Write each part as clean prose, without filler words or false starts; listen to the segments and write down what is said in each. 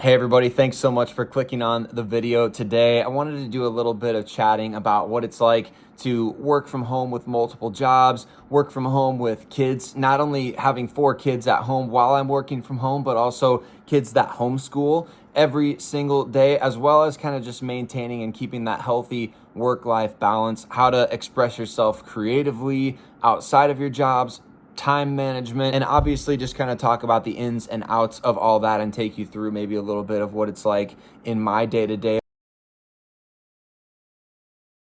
Hey everybody, thanks so much for clicking on the video today. I wanted to do a little bit of chatting about what it's like to work from home with multiple jobs, work from home with kids, not only having 4 kids at home while I'm working from home, but also kids that homeschool every single day, as well as kind of just maintaining and keeping that healthy work-life balance, how to express yourself creatively outside of your jobs, time management, and obviously just kind of talk about the ins and outs of all that and take you through maybe a little bit of what it's like in my day-to-day.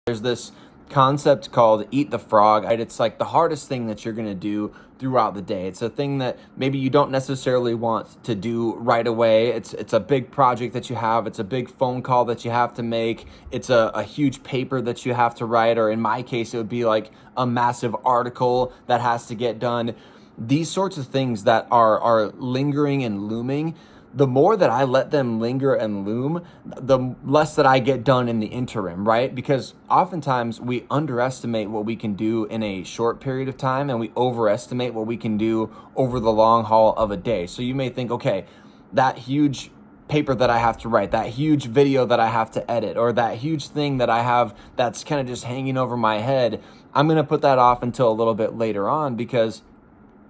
There's this concept called eat the frog, right? It's like the hardest thing that you're going to do throughout the day. It's a thing that maybe you don't necessarily want to do right away. It's a big project that you have. It's a big phone call that you have to make. It's a huge paper that you have to write, or in my case, it would be like a massive article that has to get done. These sorts of things that are lingering and looming, the more that I let them linger and loom, the less that I get done in the interim, right? Because oftentimes we underestimate what we can do in a short period of time and we overestimate what we can do over the long haul of a day. So you may think, okay, that huge paper that I have to write, that huge video that I have to edit, or that huge thing that I have that's kind of just hanging over my head, I'm going to put that off until a little bit later on because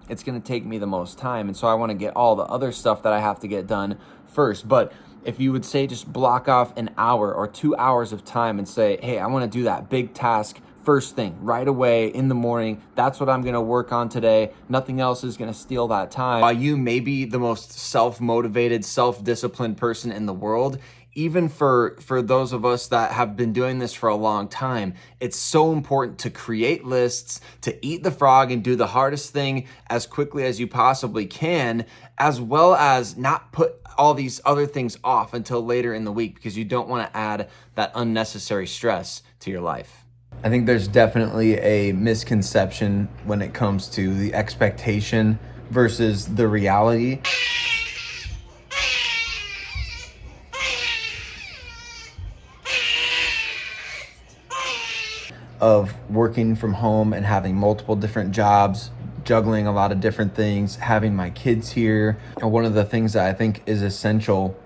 it's going to take me the most time. And so I want to get all the other stuff that I have to get done first. But if you would say just block off an hour or 2 hours of time and say, hey, I want to do that big task first thing right away in the morning. That's what I'm going to work on today. Nothing else is going to steal that time. While you may be the most self-motivated, self-disciplined person in the world, even for those of us that have been doing this for a long time, it's so important to create lists, to eat the frog and do the hardest thing as quickly as you possibly can, as well as not put all these other things off until later in the week because you don't want to add that unnecessary stress to your life. I think there's definitely a misconception when it comes to the expectation versus the reality. Of working from home and having multiple different jobs, juggling a lot of different things, having my kids here. And one of the things that I think is essential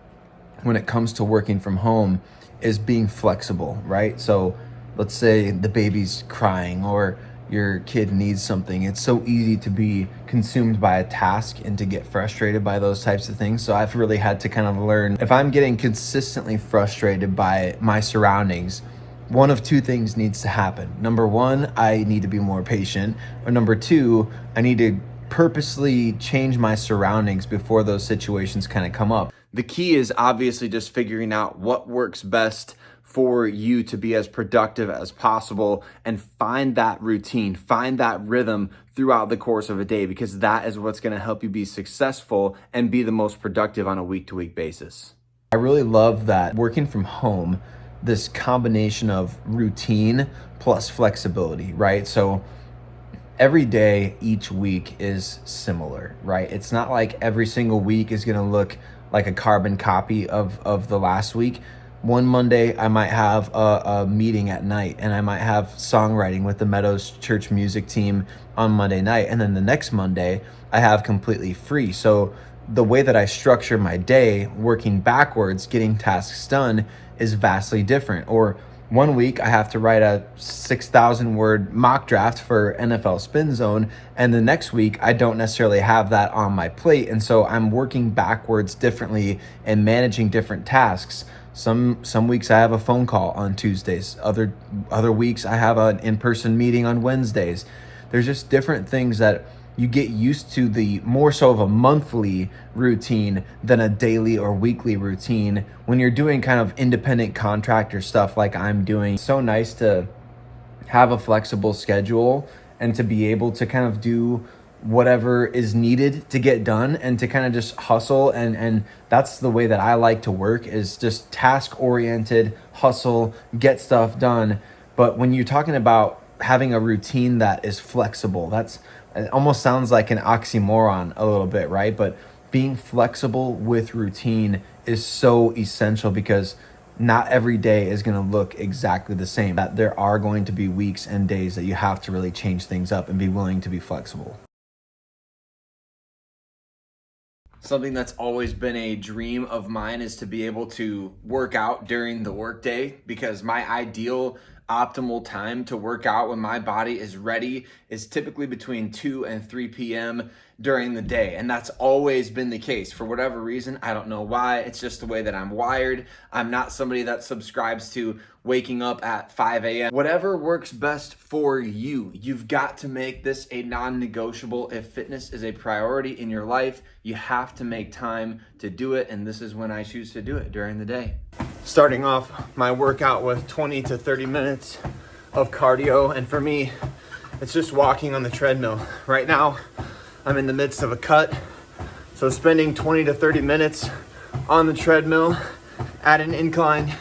when it comes to working from home is being flexible, right? So let's say the baby's crying or your kid needs something. It's so easy to be consumed by a task and to get frustrated by those types of things. So I've really had to kind of learn, if I'm getting consistently frustrated by my surroundings, one of two things needs to happen. Number one, I need to be more patient. Or number two, I need to purposely change my surroundings before those situations kind of come up. The key is obviously just figuring out what works best for you to be as productive as possible and find that routine, find that rhythm throughout the course of a day, because that is what's going to help you be successful and be the most productive on a week-to-week basis. I really love that working from home, this combination of routine plus flexibility, right? So every day, each week is similar, right? It's not like every single week is going to look like a carbon copy of the last week. One Monday, I might have a meeting at night and I might have songwriting with the Meadows Church music team on Monday night. And then the next Monday, I have completely free. So the way that I structure my day, working backwards, getting tasks done, is vastly different. Or one week I have to write a 6,000 word mock draft for NFL Spin Zone, and the next week I don't necessarily have that on my plate, and so I'm working backwards differently and managing different tasks. Some weeks I have a phone call on Tuesdays. Other weeks I have an in-person meeting on Wednesdays. There's just different things that you get used to, the more so of a monthly routine than a daily or weekly routine when you're doing kind of independent contractor stuff like I'm doing. It's so nice to have a flexible schedule and to be able to kind of do whatever is needed to get done and to kind of just hustle. And that's the way that I like to work, is just task oriented, hustle, get stuff done. But when you're talking about having a routine that is flexible, it almost sounds like an oxymoron a little bit, right? But being flexible with routine is so essential, because not every day is going to look exactly the same. That there are going to be weeks and days that you have to really change things up and be willing to be flexible. Something that's always been a dream of mine is to be able to work out during the workday, because my ideal optimal time to work out when my body is ready is typically between 2 and 3 p.m. during the day. And that's always been the case for whatever reason. I don't know why. It's just the way that I'm wired. I'm not somebody that subscribes to waking up at 5 a.m. Whatever works best for you. You've got to make this a non-negotiable. If fitness is a priority in your life, you have to make time to do it. And this is when I choose to do it, during the day. Starting off my workout with 20 to 30 minutes of cardio. And for me, it's just walking on the treadmill. Right now, I'm in the midst of a cut. So spending 20 to 30 minutes on the treadmill at an incline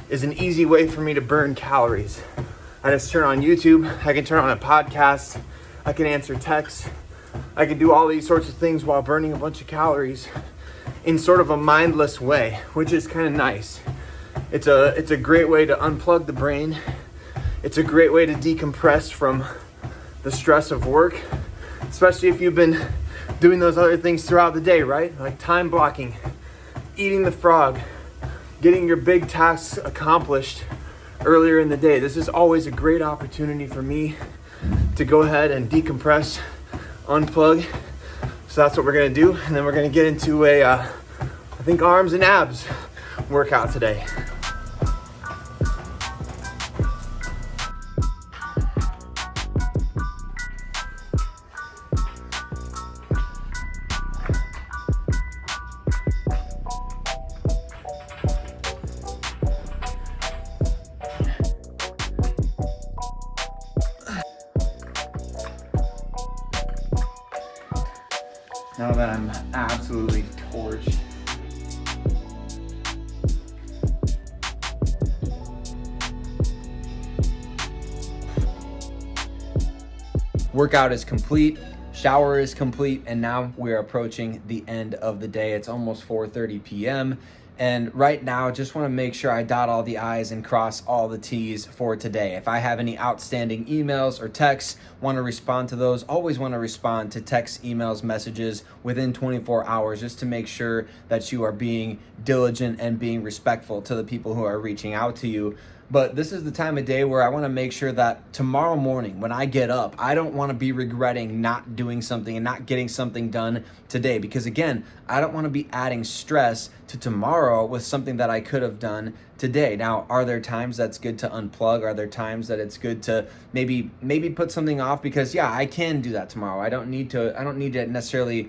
is an easy way for me to burn calories. I just turn on YouTube, I can turn on a podcast, I can answer texts, I can do all these sorts of things while burning a bunch of calories in sort of a mindless way, which is kind of nice. It's a great way to unplug the brain. It's a great way to decompress from the stress of work, especially if you've been doing those other things throughout the day, right? Like time blocking, eating the frog, getting your big tasks accomplished earlier in the day. This is always a great opportunity for me to go ahead and decompress, unplug. So that's what we're gonna do. And then we're gonna get into a, I think, arms and abs workout today. Now that I'm absolutely torched. Workout is complete, shower is complete, and now we're approaching the end of the day. It's almost 4:30 p.m. And right now, just want to make sure I dot all the I's and cross all the T's for today. If I have any outstanding emails or texts, want to respond to those, always want to respond to texts, emails, messages within 24 hours, just to make sure that you are being diligent and being respectful to the people who are reaching out to you. But this is the time of day where I want to make sure that tomorrow morning when I get up, I don't want to be regretting not doing something and not getting something done today. Because again, I don't want to be adding stress to tomorrow with something that I could have done today. Now, are there times that's good to unplug? Are there times that it's good to maybe put something off? Because yeah, I can do that tomorrow. I don't need to necessarily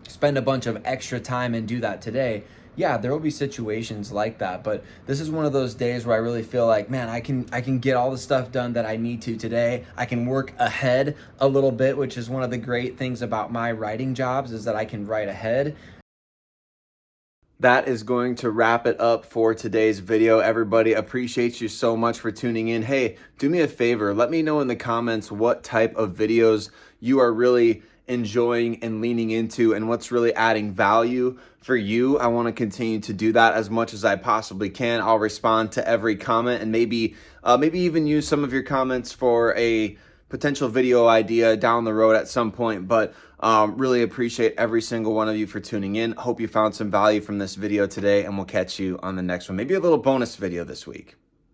spend a bunch of extra time and do that today. Yeah, there will be situations like that, but this is one of those days where I really feel like, man, I can get all the stuff done that I need to today. I can work ahead a little bit, which is one of the great things about my writing jobs, is that I can write ahead. That is going to wrap it up for today's video. Everybody, appreciate you so much for tuning in. Hey, do me a favor. Let me know in the comments what type of videos you are really enjoying and leaning into, and what's really adding value for you. I want to continue to do that as much as I possibly can. I'll respond to every comment, and maybe even use some of your comments for a potential video idea down the road at some point. But really appreciate every single one of you for tuning in. Hope you found some value from this video today, and we'll catch you on the next one. Maybe a little bonus video this week.